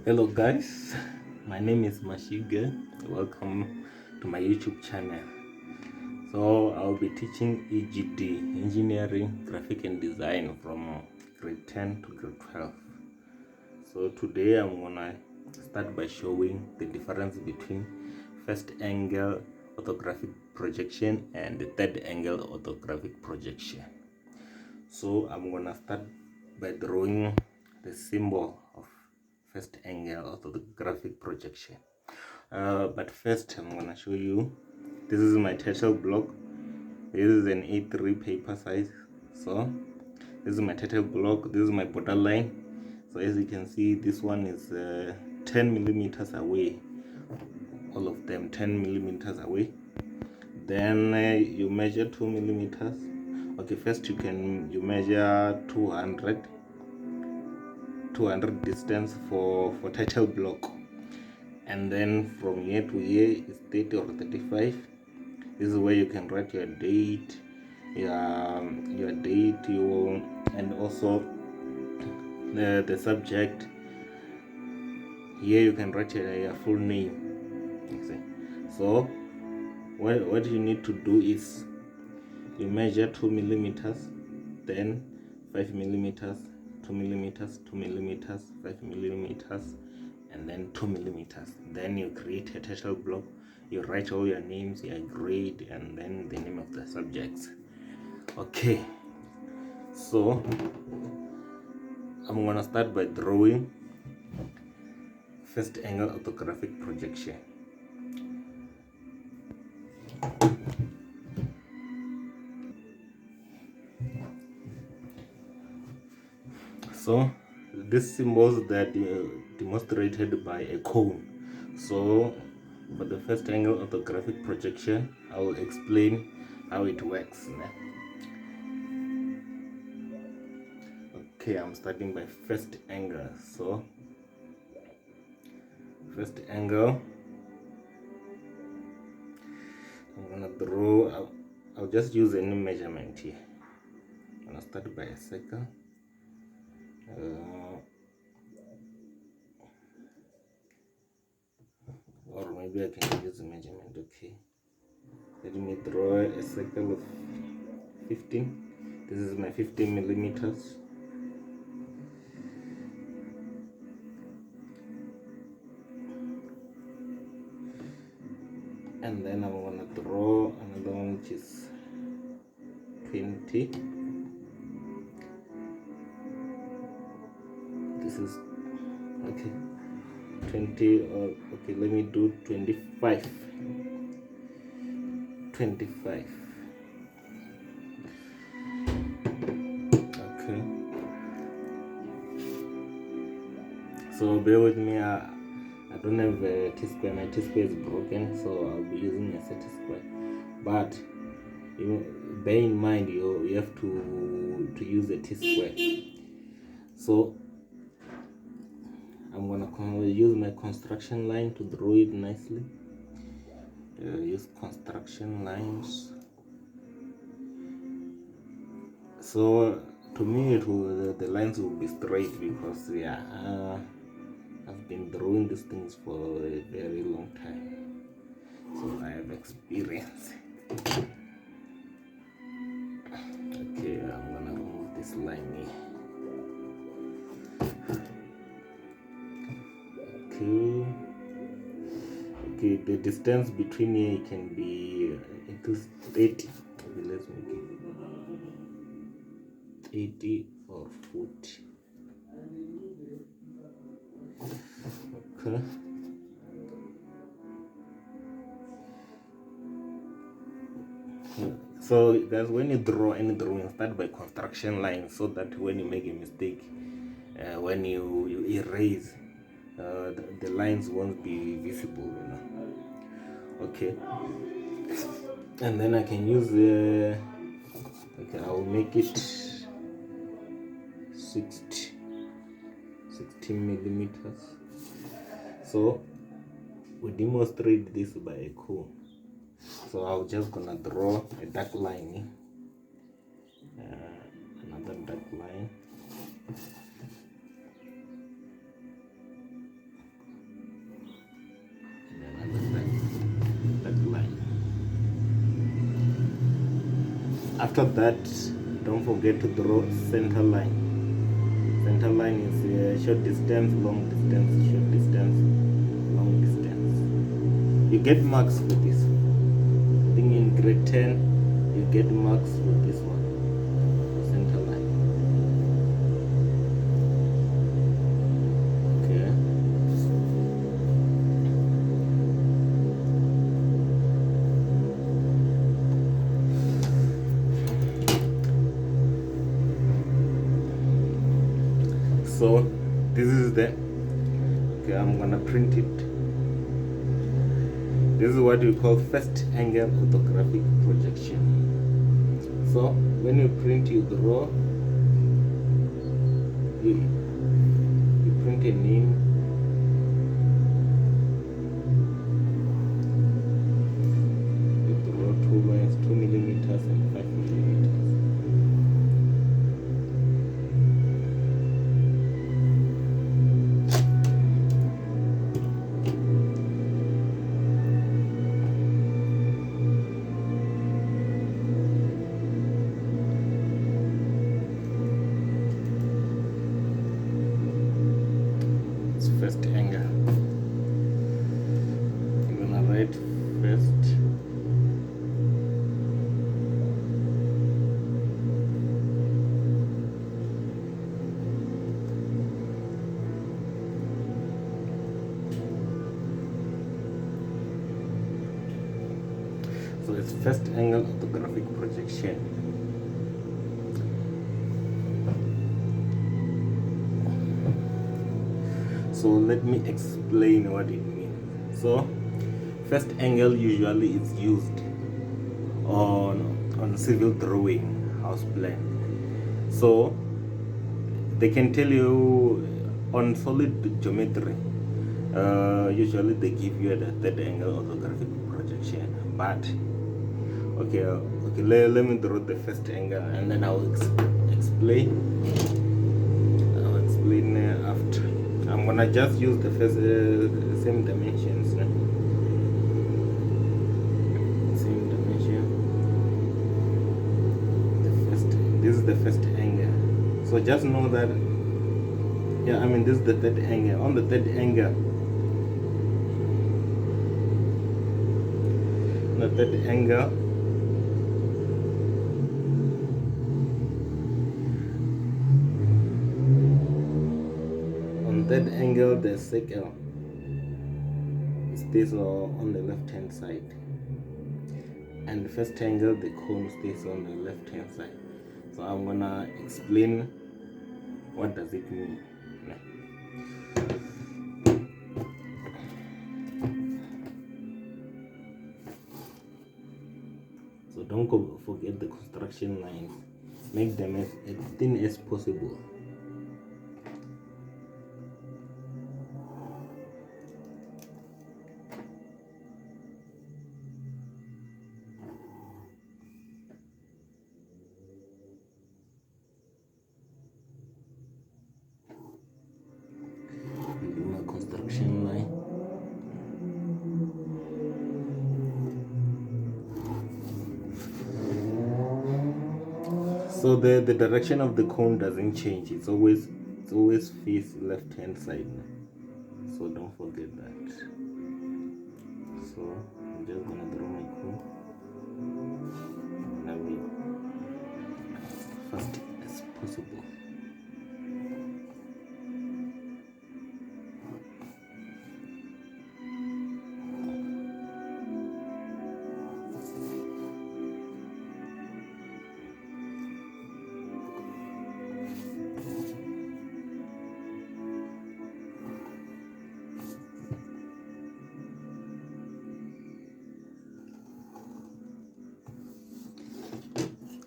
Hello guys, my name is Mashiga. Welcome to my YouTube channel. So I'll be teaching EGD, Engineering, Graphic and Design from grade 10 to grade 12. So today I'm gonna start by showing the difference between first angle orthographic projection and the third angle orthographic projection. So I'm gonna start by drawing the symbol of first angle orthographic projection. But first I'm gonna show you, this is my title block. This is an A3 paper size. So this is my title block, this is my borderline. So as you can see, this one is 10 millimeters away, all of them 10 millimeters away. Then you measure 2 millimeters. Okay, first you measure 200 distance for title block, and then from here to here is 30 or 35. This is where you can write your date, and also the subject. Here you can write your full name. Okay. So what you need to do is you measure 2 millimeters, then 5 millimeters, 2 millimeters, 2 millimeters, 5 millimeters, and then 2 millimeters. Then you create a title block. You write all your names, your grade, and then the name of the subjects. Okay, so I'm gonna start by drawing first angle orthographic projection. So these symbols that demonstrated by a cone. So for the first angle orthographic projection, I will explain how it works. Okay, I'm starting by first angle. So first angle, I'm gonna draw. I'll just use any measurement here. I'm gonna start by a circle. Or maybe I can use a measurement. Okay, let me draw a circle of 15. This is my 15 millimeters. And then I'm gonna draw another one which is 20. This is okay, 20, or okay, let me do 25. 25. Okay, so bear with me. I don't have a T-square. My T-square is broken, so I'll be using a set square. But bear in mind you have to use a T-square. So I'm gonna use my construction line to draw it nicely. Use construction lines. So to me the lines will be straight because I've been drawing these things for a very long time, so I have experience. Okay, I'm gonna remove this line here. Okay, the distance between here can be into 30. Okay, let's make it 80 or 40. Okay. So guys, when you draw any drawing, start by construction line, so that when you make a mistake, when you erase, the lines won't be visible, Okay, and then I can use okay, I will make it 60 millimeters. So we demonstrate this by a cone. So I'm just gonna draw a dark line, another dark line. After that, don't forget to draw center line. Center line is short distance, long distance, short distance, long distance. You get marks for this. I think in grade 10 you get marks for this one, center line. Okay. So this is the, okay, I'm gonna print it. This is what we call first angle orthographic projection. So when you print, you draw, you print a name, you draw 2 lines, 2 millimeters and 5 millimeters. First angle. I'm gonna write first. So it's first angle orthographic projection. So let me explain what it means. So first angle usually is used on civil drawing, house plan. So they can tell you on solid geometry, usually they give you the third angle orthographic projection. But okay, let me draw the first angle and then I'll explain. I'll explain after. I'm gonna just use the first same dimensions. Same dimension. This is the first angle. So just know that, yeah, I mean this is the third angle. On the third angle, that angle, the circle stays on the left hand side, and the first angle, the cone stays on the left hand side. So I'm gonna explain what does it mean. So don't forget the construction lines. Make them as thin as possible. Construction line. So the direction of the cone doesn't change. It's always face left hand side. So don't forget that. So I'm just gonna draw my cone. Now be fast as possible.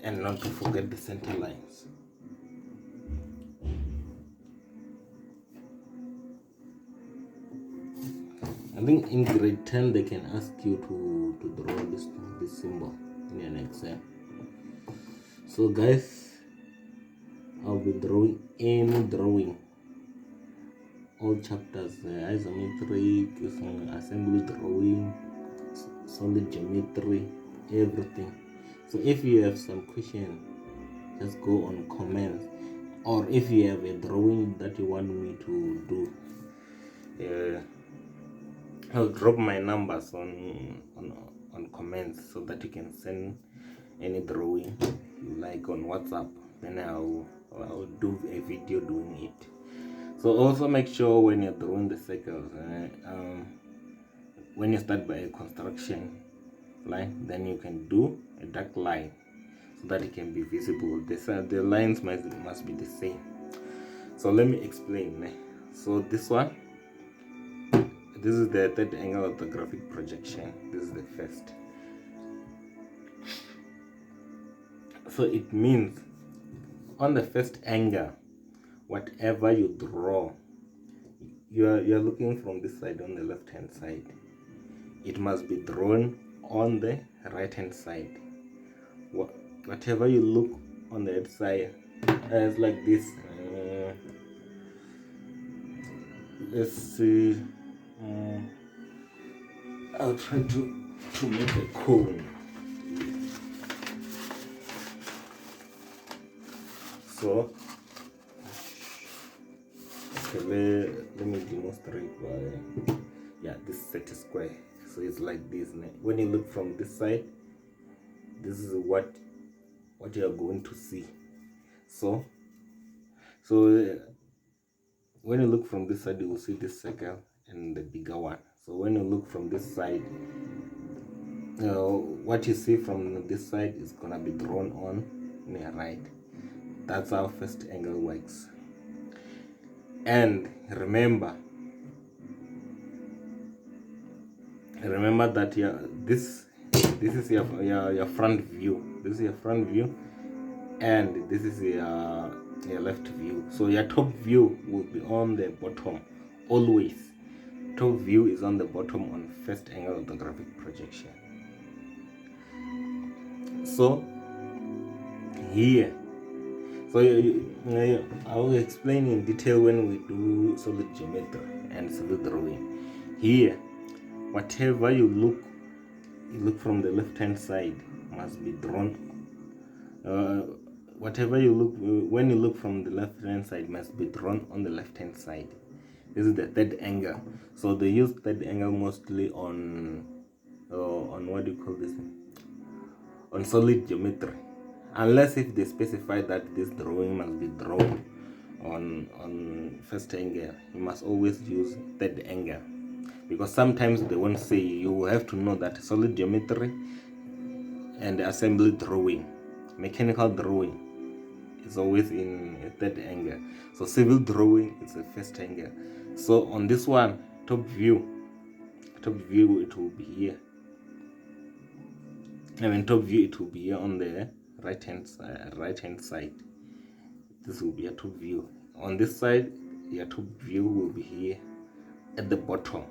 And not to forget the center lines. I think in grade 10 they can ask you to draw this symbol in an exam. So guys, I'll be drawing any drawing, all chapters, isometric, assembly drawing, solid geometry, everything. So if you have some question, just go on comments, or if you have a drawing that you want me to do, I'll drop my numbers on comments so that you can send any drawing you like on WhatsApp. Then I'll do a video doing it. So also make sure when you're drawing the circles, when you start by a construction line, then you can do a dark line so that it can be visible. The lines must be the same. So let me explain. So this one, this is the third angle of the graphic projection. This is the first. So it means on the first angle, whatever you draw, you're looking from this side on the left hand side, it must be drawn on the right hand side. Whatever you look on the other side, it's like this. Let's see. I'll try to make a cone. So okay, let me demonstrate by, yeah, this set is square. So it's like this. When you look from this side, this is what you are going to see. So when you look from this side, you will see this circle and the bigger one. So when you look from this side, what you see from this side is gonna be drawn on the right. That's how first angle works. And remember that this is your front view. This is your front view, and this is your left view. So your top view will be on the bottom always. Top view is on the bottom on first angle of the graphic projection. So here, so I will explain in detail when we do solid geometry and civil drawing. Here, whatever you look from the left hand side must be drawn. Whatever you look, when you look from the left hand side, must be drawn on the left hand side. This is the third angle. So they use third angle mostly on what do you call this? On solid geometry, unless if they specify that this drawing must be drawn on first angle, you must always use third angle, because sometimes they won't say. You have to know that solid geometry and assembly drawing, mechanical drawing, is always in a third angle. So civil drawing is a first angle. So on this one, top view it will be here. Top view it will be here on the right hand side. This will be a top view. On this side, your top view will be here at the bottom.